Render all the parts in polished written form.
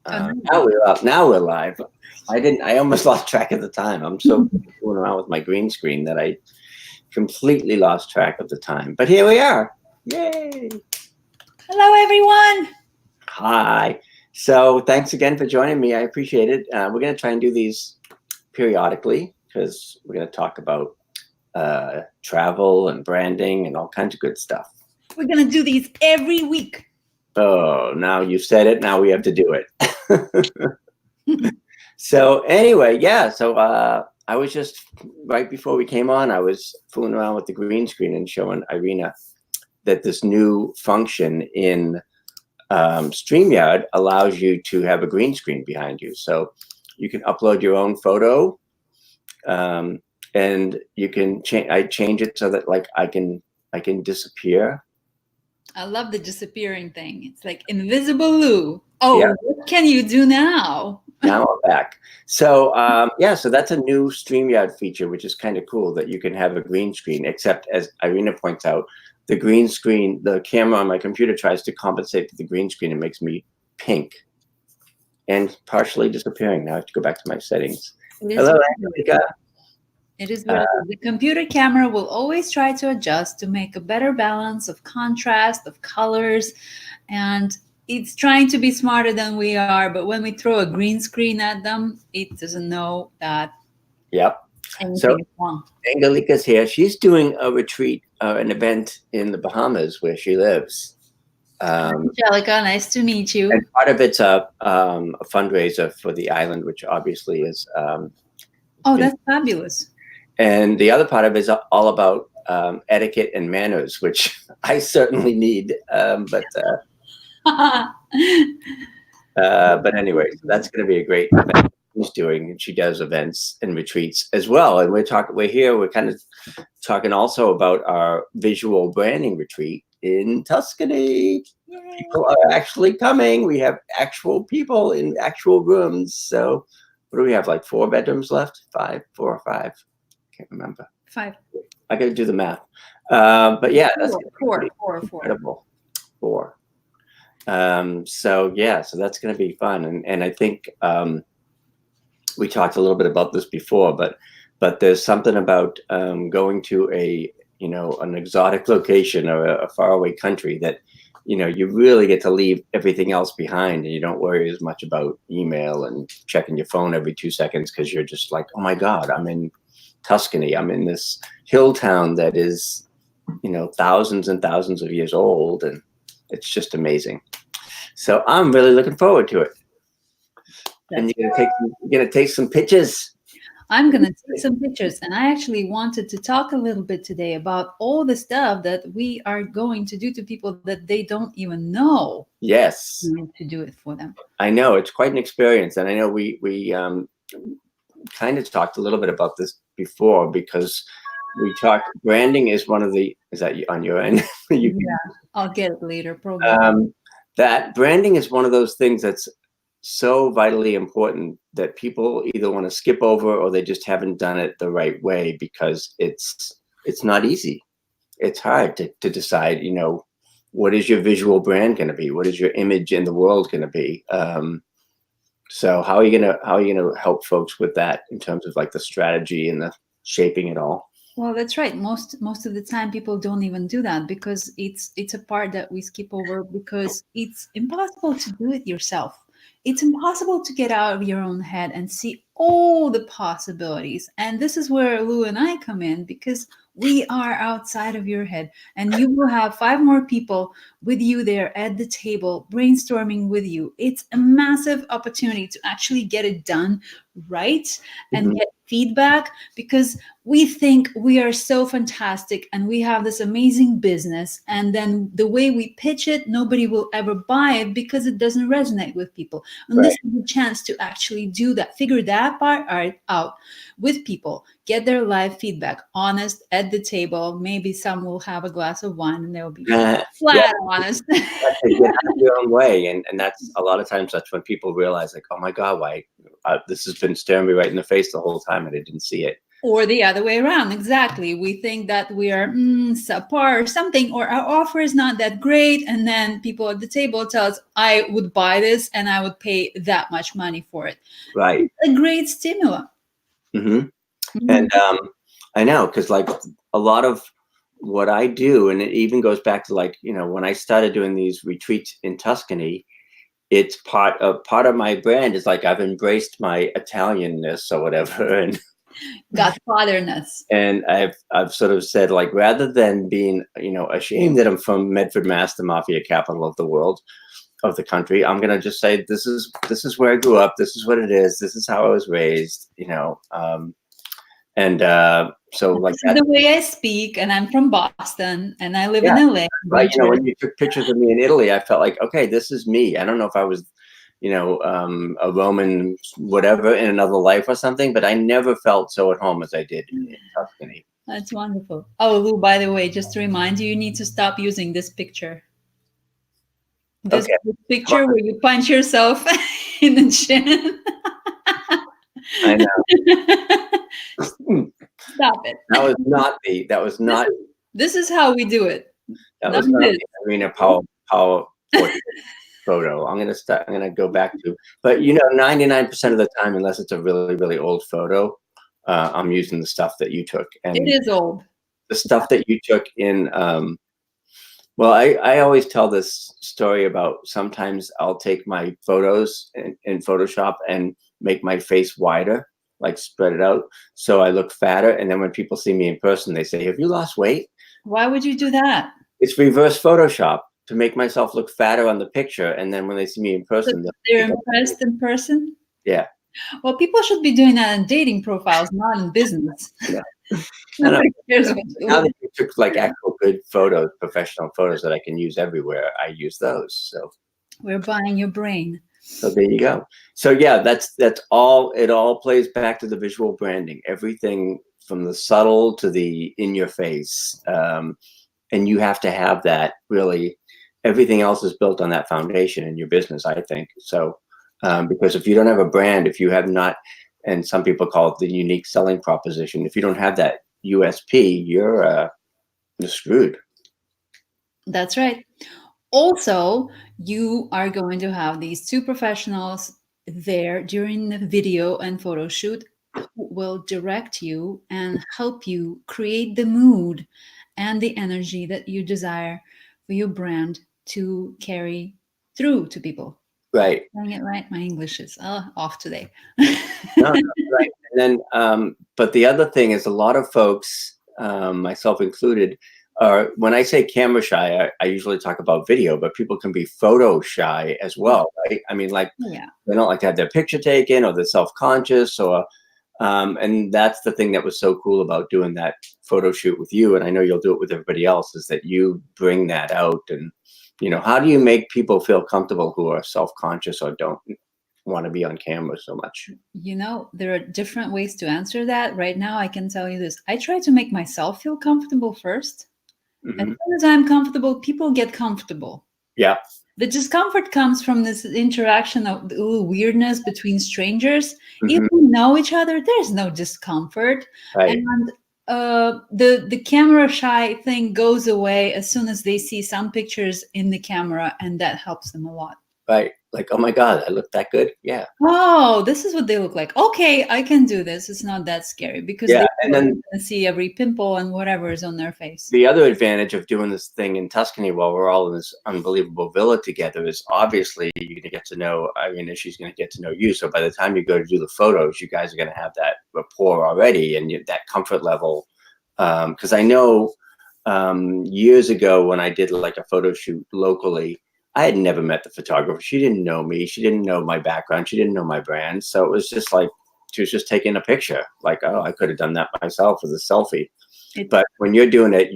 Now we're up. Now we're live. I almost lost track of the time. I'm so fooling around with my green screen that I completely lost track of the time. But here we are. Yay! Hello, everyone. Hi. So thanks again for joining me. I appreciate it. We're going to try and do these periodically because we're going to talk about travel and branding and all kinds of good stuff. We're going to do these every week. Oh, now you said it. Now we have to do it. So anyway, yeah. So I was just right before we came on, I was fooling around with the green screen and showing Irina that this new function in StreamYard allows you to have a green screen behind you. So you can upload your own photo, and you can change. I change it so that like I can disappear. I love the disappearing thing. It's like Invisible Lou. Oh, Yeah. What can you do now? Now I'm back. So yeah, so that's a new StreamYard feature, which is kind of cool that you can have a green screen, except as Irina points out, the green screen, the camera on my computer tries to compensate for the green screen and makes me pink and partially disappearing. Now I have to go back to my settings. Hello, Angelica. It is what the computer camera will always try to adjust to make a better balance of contrast, of colors, and it's trying to be smarter than we are. But when we throw a green screen at them, it doesn't know that Yep. anything is wrong. Angelica's here. She's doing a retreat, an event in the Bahamas where she lives. Angelica, nice to meet you. And part of it's a fundraiser for the island, which obviously is. Oh, that's fabulous. And the other part of it is all about etiquette and manners, which I certainly need. But anyway, that's going to be a great event she's doing. And she does events and retreats as well. And we're kind of talking also about our visual branding retreat in Tuscany. Yay. People are actually coming. We have actual people in actual rooms. So what do we have? Like 4 bedrooms left? 4 or 5? Can't remember. 5. I got to do the math. But yeah, that's four. Incredible. 4. So yeah, so that's going to be fun. And I think we talked a little bit about this before, but there's something about going to an exotic location or a faraway country that, you really get to leave everything else behind, and you don't worry as much about email and checking your phone every 2 seconds because you're just like, oh my God, I'm in Tuscany. I'm in this hill town that is, thousands and thousands of years old, and it's just amazing. So I'm really looking forward to it. And you're gonna take some pictures. I'm going to take some pictures, and I actually wanted to talk a little bit today about all the stuff that we are going to do to people that they don't even know. Yes. We need to do it for them. I know, it's quite an experience, and I know we kind of talked a little bit about this before because branding is one of the, is that on your end? Yeah, I'll get it later. Probably. That branding is one of those things that's so vitally important that people either want to skip over or they just haven't done it the right way because it's not easy. It's hard to decide, what is your visual brand going to be? What is your image in the world going to be? So how are you gonna help folks with that in terms of like the strategy and the shaping it all? Well, that's right. Most of the time people don't even do that because it's a part that we skip over because it's impossible to do it yourself. It's impossible to get out of your own head and see all the possibilities. And this is where Lou and I come in because we are outside of your head, and you will have 5 more people with you there at the table brainstorming with you. It's a massive opportunity to actually get it done right and get feedback because we think we are so fantastic and we have this amazing business, and then the way we pitch it, nobody will ever buy it because it doesn't resonate with people. And This is a chance to actually do that, figure that part out with people, get their live feedback, honest at the table. Maybe some will have a glass of wine and they'll be flat honest. Get out of your own way, and that's a lot of times that's when people realize like, oh my God, why this has been staring me right in the face the whole time and I didn't see it. Or the other way around, exactly. We think that we are subpar or something, or our offer is not that great. And then people at the table tell us, I would buy this and I would pay that much money for it. Right. It's a great stimulant. Hmm. Mhm. And I know, because like a lot of what I do, and it even goes back to like, when I started doing these retreats in Tuscany, it's part of my brand is like I've embraced my Italianness or whatever, Godfatherness. and I've sort of said, like, rather than being ashamed that I'm from Medford, Mass, the mafia capital of the world, of the country, I'm gonna just say this is where I grew up. This is what it is. This is how I was raised. And so like This is the way I speak, and I'm from Boston, and I live in yeah, LA. right. When you took pictures of me in Italy, I felt like, okay, this is me. I don't know if I was, a Roman whatever in another life or something, but I never felt so at home as I did in Tuscany. That's wonderful. Oh, Lou, by the way, just to remind you, you need to stop using this picture. This Okay. picture where you punch yourself in the chin. I know. Stop it. That was not This is how we do it. that was not the Irina Power portrait photo. I'm gonna go back to, but 99% of the time, unless it's a really, really old photo, I'm using the stuff that you took. And It is old. the stuff that you took in, well, I always tell this story about sometimes I'll take my photos in Photoshop and make my face wider, like spread it out, so I look fatter. And then when people see me in person, they say, have you lost weight? Why would you do that? It's reverse Photoshop to make myself look fatter on the picture. And then when they see me in person, they're impressed in person? Yeah. Well, people should be doing that in dating profiles, not in business. Yeah. Nobody cares what you Now look. that you took like actual good photos, professional photos that I can use everywhere, I use those. So We're buying your brain. there you go. So yeah, that's all. It all plays back to the visual branding. Everything from the subtle to the in your face, and you have to have that. Really, everything else is built on that foundation in your business, I think. So because if you don't have a brand, if you have not, and some people call it the unique selling proposition, if you don't have that USP, you're screwed. That's right. Also, you are going to have these two professionals there during the video and photo shoot who will direct you and help you create the mood and the energy that you desire for your brand to carry through to people. Right. Saying it right? My English is off today. No, right. And then, but the other thing is a lot of folks, myself included, when I say camera shy, I usually talk about video, but people can be photo shy as well, right? I mean, like Yeah. they don't like to have their picture taken, or they're self-conscious, or and that's the thing that was so cool about doing that photo shoot with you. And I know you'll do it with everybody else, is that you bring that out. And how do you make people feel comfortable who are self-conscious or don't want to be on camera so much? There are different ways to answer that. Right now, I can tell you this. I try to make myself feel comfortable first. As soon as I'm comfortable, people get comfortable. Yeah. The discomfort comes from this interaction of the little weirdness between strangers. If we know each other, there's no discomfort. Right. And the camera shy thing goes away as soon as they see some pictures in the camera, and that helps them a lot. Right. Like, oh my God, I look that good. Yeah. Oh, this is what they look like. Okay, I can do this. It's not that scary because Yeah, they and then can see every pimple and whatever is on their face. the other advantage of doing this thing in Tuscany while we're all in this unbelievable villa together is obviously you're going to get to know Irina, she's going to get to know you. So by the time you go to do the photos, you guys are going to have that rapport already and that comfort level. Because I know years ago when I did like a photo shoot locally, I had never met the photographer. She didn't know me. She didn't know my background. She didn't know my brand. So it was just like, she was just taking a picture. Like, oh, I could have done that myself with a selfie. But when you're doing it,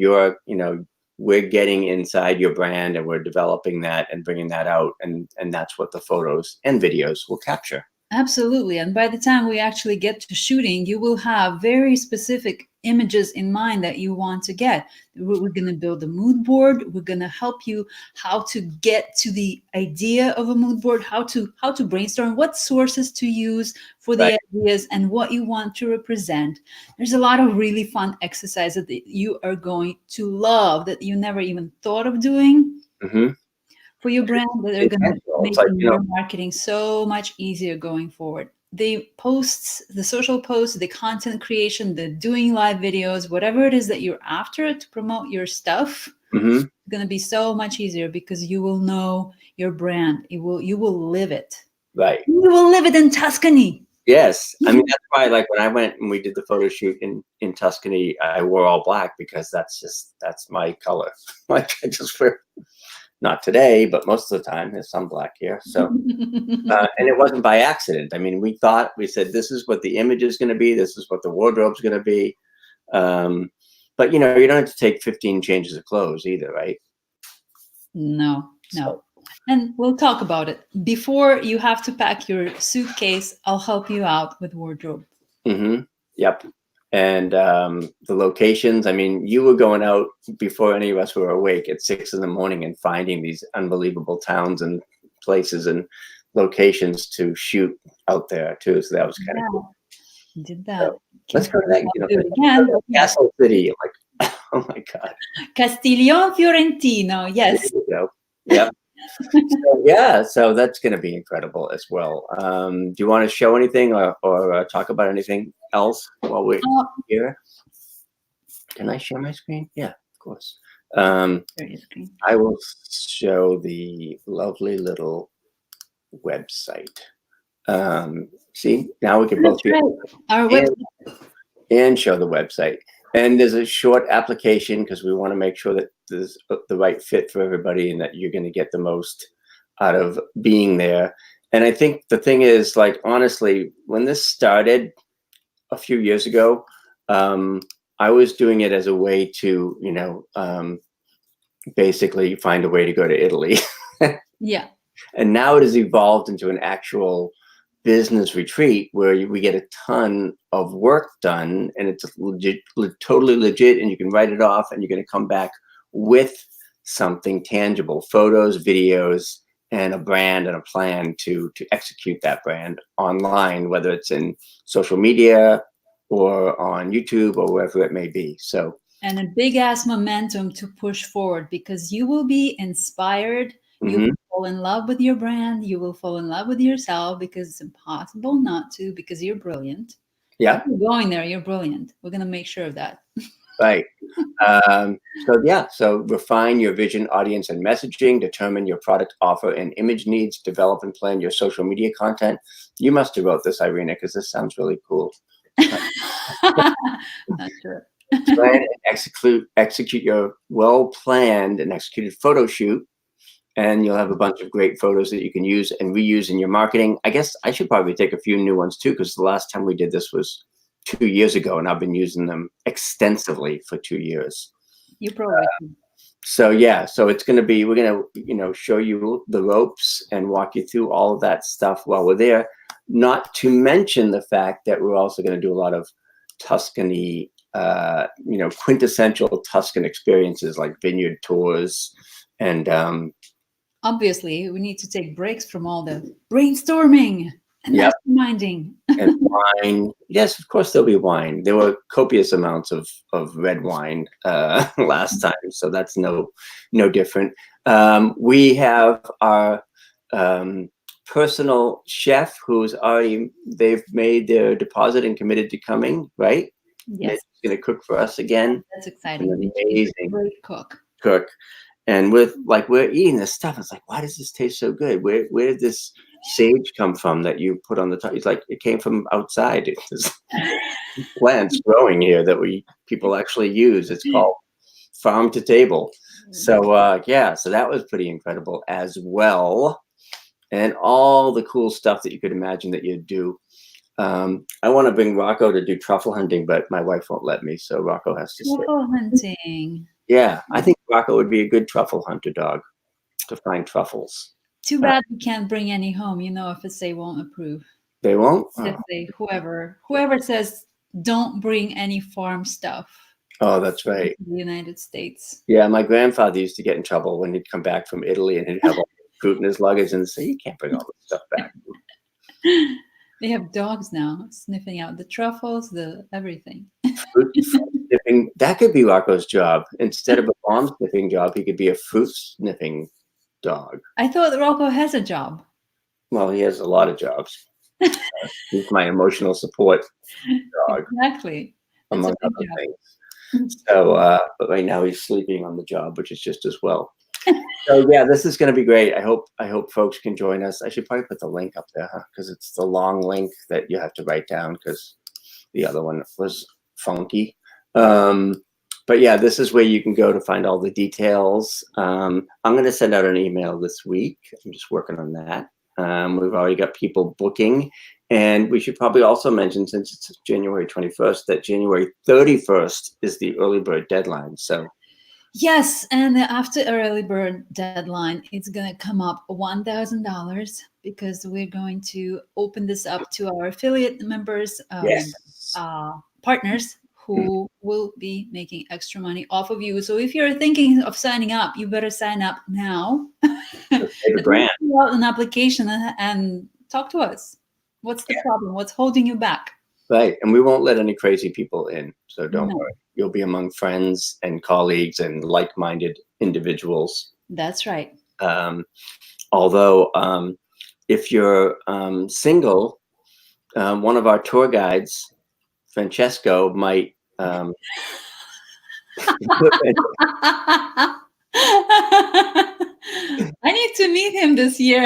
we're getting inside your brand and we're developing that and bringing that out. And that's what the photos and videos will capture. Absolutely. And by the time we actually get to shooting, you will have very specific images in mind that you want to get. We're going to build a mood board. We're going to help you how to get to the idea of a mood board, how to brainstorm, what sources to use for the Right. ideas, and what you want to represent. There's a lot of really fun exercises that you are going to love that you never even thought of doing Hmm. for your brand, that are going to Intentional. make It's like, your marketing so much easier going forward. The posts, the social posts, the content creation, the doing live videos, whatever it is that you're after to promote your stuff, hmm it's going to be so much easier because you will know your brand. You will live it. right. You will live it in Tuscany. Yes. I mean, that's why, like, when I went and we did the photo shoot in Tuscany, I wore all black because that's my color. Like, I just wear, not today, but most of the time there's some black here. So, and it wasn't by accident. I mean, we said, this is what the image is going to be. This is what the wardrobe's going to be. But you know, you don't have to take 15 changes of clothes either, right? No. So, And we'll talk about it. Before you have to pack your suitcase, I'll help you out with wardrobe. yep. And the locations, I mean, you were going out before any of us were awake at 6 a.m. and finding these unbelievable towns and places and locations to shoot out there too. So that was kind of cool. Did that. So, let's go to that, you know, do it again. Castle City. I'm like, oh my God. Castiglione Fiorentino. Yes. There you go. Yep. So, yeah, so that's going to be incredible as well. Do you want to show anything or talk about anything else while we're here? Can I share my screen? Yeah, of course. I will show the lovely little website. See, now we can both be our website. And show the website. And there's a short application because we want to make sure that there's the right fit for everybody and that you're going to get the most out of being there. And I think the thing is, like, honestly, when this started a few years ago, I was doing it as a way to, you know, basically find a way to go to Italy. Yeah. And now it has evolved into an actual business retreat where we get a ton of work done, and it's legit, totally legit, and you can write it off and you're going to come back with something tangible, photos, videos, and a brand and a plan to execute that brand online, whether it's in social media or on YouTube or wherever it may be. So, and a big ass momentum to push forward because you will be inspired. You will fall in love with your brand. You will fall in love with yourself because it's impossible not to, because you're brilliant. Yeah. You're going there. You're brilliant. We're going to make sure of that. Right. So refine your vision, audience, and messaging, determine your product offer and image needs, develop and plan your social media content. You must have wrote this, Irina, because this sounds really cool. Not sure. Plan and execute your well-planned and executed photo shoot, and you'll have a bunch of great photos that you can use and reuse in your marketing. I guess I should probably take a few new ones too, because the last time we did this was 2 years ago, and I've been using them extensively for 2 years. You probably. So yeah, so it's going to be, we're going to, you know, show you the ropes and walk you through all of that stuff while we're there. Not to mention the fact that we're also going to do a lot of Tuscany, you know, quintessential Tuscan experiences like vineyard tours. And obviously, we need to take breaks from all the brainstorming and masterminding. And wine. Yes, of course there'll be wine. There were copious amounts of red wine last time, so that's no different. We have our personal chef who's already, they've made their deposit and committed to coming, right? Yes. He's going to cook for us again. That's exciting. An amazing great cook. And with, like, we're eating this stuff. It's like, why does this taste so good? Where did this sage come from that you put on the top? It's like, it came from outside. There's plants growing here that people actually use. It's called farm to table. So yeah, so that was pretty incredible as well. And all the cool stuff that you could imagine that you'd do. I want to bring Rocco to do truffle hunting, but my wife won't let me, so Rocco has to stay. Truffle hunting. Yeah, I think Rocco would be a good truffle hunter dog to find truffles. Too bad we can't bring any home. You know, FSA won't approve. They won't? FSA, whoever says don't bring any farm stuff Oh, that's right. to the United States. Yeah, my grandfather used to get in trouble when he'd come back from Italy and he'd have all the fruit in his luggage and say, "You can't bring all this stuff back." They have dogs now sniffing out the truffles, the everything. Fruit sniffing, that could be Rocco's job. Instead of a bomb sniffing job, he could be a fruit sniffing dog. I thought Rocco has a job. Well, he has a lot of jobs. He's my emotional support dog, Exactly. That's among a big other job. things. So, but right now he's sleeping on the job, which is just as well. So yeah, this is going to be great. I hope folks can join us. I should probably put the link up there, because it's the long link that you have to write down, because the other one was funky. But yeah, this is where you can go to find all the details. I'm going to send out an email this week. I'm just working on that. We've already got people booking, and we should probably also mention, since it's January 21st, that January 31st is the early bird deadline. So Yes, and after early bird deadline, it's gonna come up $1,000 because we're going to open this up to our affiliate members, yes, partners who will be making extra money off of you. So if you're thinking of signing up, you better sign up now. the brand. Fill out an application and talk to us. What's the problem? What's holding you back? Right, and we won't let any crazy people in, so don't No. worry. You'll be among friends and colleagues and like-minded individuals. That's right. Although, if you're single, one of our tour guides, Francesco, might. I need to meet him this year.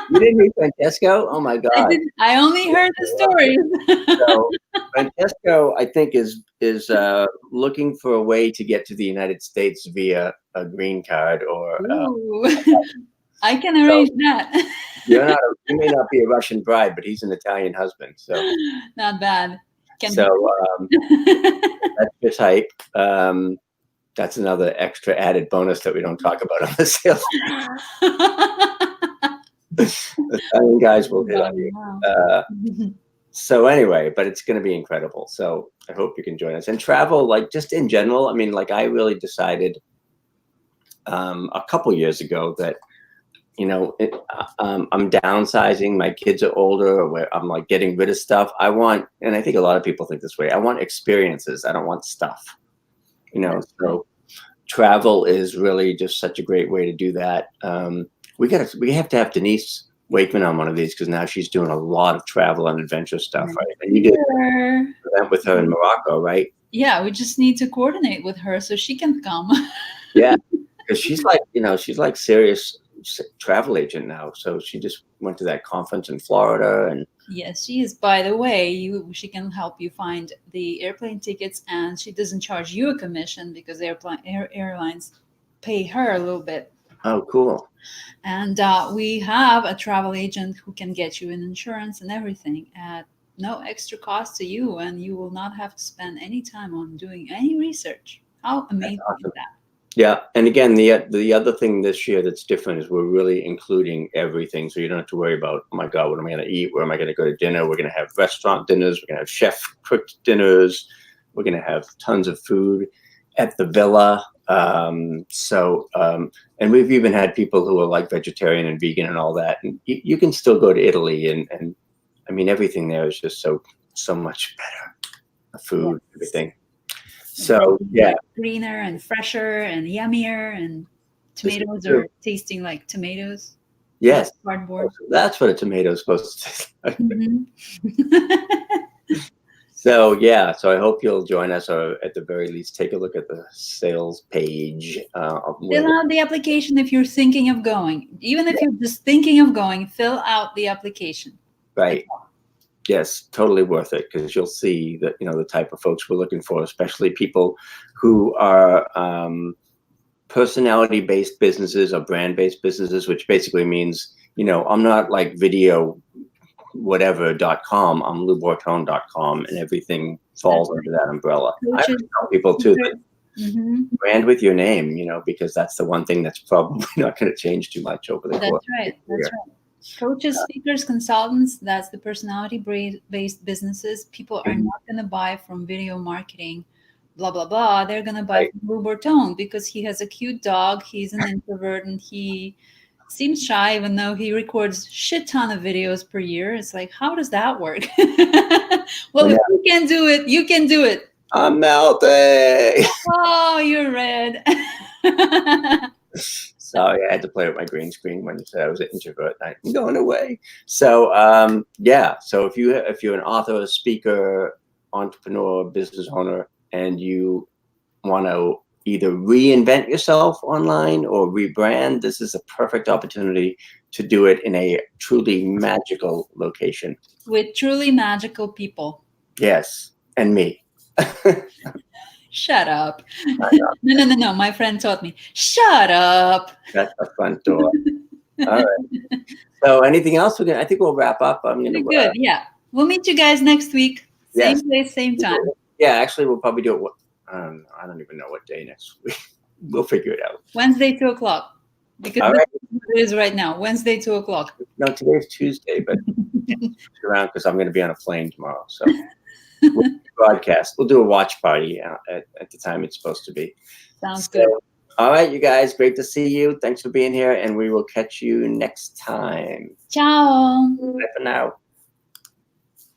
You didn't meet Francesco? Oh my God! I only heard the stories. So Francesco, I think, is looking for a way to get to the United States via a green card, or Ooh, I can arrange that. you may not be a Russian bride, but he's an Italian husband. So Not bad. that's your type. That's another extra added bonus that we don't talk about on the sales. Italian guys will hit on you. Wow. So anyway, but it's going to be incredible. So I hope you can join us and travel, like, just in general. I mean, like, I really decided a couple years ago that, I'm downsizing. My kids are older, where I'm like getting rid of stuff. I want, and I think a lot of people think this way, I want experiences. I don't want stuff, so travel is really just such a great way to do that. We have to have Denise Wakeman on one of these, because now she's doing a lot of travel and adventure stuff, right? And you did an event with her in Morocco, right? Yeah, we just need to coordinate with her so she can come. Yeah, because she's like serious travel agent now. So she just went to that conference in Florida, and Yes, she is. By the way, she can help you find the airplane tickets, and she doesn't charge you a commission because airlines pay her a little bit. oh, cool. And we have a travel agent who can get you an insurance and everything at no extra cost to you, and you will not have to spend any time on doing any research. How amazing is that? Yeah, and again, the other thing this year that's different is we're really including everything, so you don't have to worry about, oh my God, what am I going to eat? Where am I going to go to dinner? We're going to have restaurant dinners. We're going to have chef-cooked dinners. We're going to have tons of food at the villa. And we've even had people who are like vegetarian and vegan and all that. And you can still go to Italy, and I mean, everything there is just so much better. The food, everything. So yeah, greener and fresher and yummier, and tomatoes are tasting like tomatoes. Yes, cardboard. That's what a tomato is supposed to taste like. Mm-hmm. So yeah, so I hope you'll join us, or at the very least, take a look at the sales page. Fill out the application if you're thinking of going. Even if you're just thinking of going, fill out the application. Right. Yes, totally worth it, because you'll see that, the type of folks we're looking for, especially people who are personality-based businesses or brand-based businesses, which basically means, I'm not like video whatever.com, I'm loubortone.com, and everything falls under that umbrella. I tell people too that brand with your name, because that's the one thing that's probably not going to change too much over the course. That's right. Coaches, speakers, consultants, that's the personality-based businesses. People are not going to buy from video marketing, blah, blah, blah. They're going to buy Right. from Lou Bertone because he has a cute dog. He's an introvert and he seems shy, even though he records shit ton of videos per year. It's like, how does that work? Well, if you can do it, you can do it. I'm melting. Oh, you're red. Sorry, I had to play with my green screen when you said I was an introvert. I'm going away. So yeah. So if you're an author, a speaker, entrepreneur, business owner, and you want to either reinvent yourself online or rebrand, this is a perfect opportunity to do it in a truly magical location. With truly magical people. Yes, and me. Shut up. No. My friend taught me. Shut up. That's the front door. All right. So anything else? I think we'll wrap up. I'm gonna. Good. Yeah. We'll meet you guys next week. Same Yes. place, same time. Yeah, actually, we'll probably do it. I don't even know what day next week. We'll figure it out. Wednesday, 2:00. Because All that's right. what it is right now. Wednesday, 2:00. No, today's Tuesday, but stick around because I'm going to be on a plane tomorrow. So we'll broadcast. We'll do a watch party at the time it's supposed to be. Sounds good. All right, you guys. Great to see you. Thanks for being here, and we will catch you next time. Ciao. Bye for now.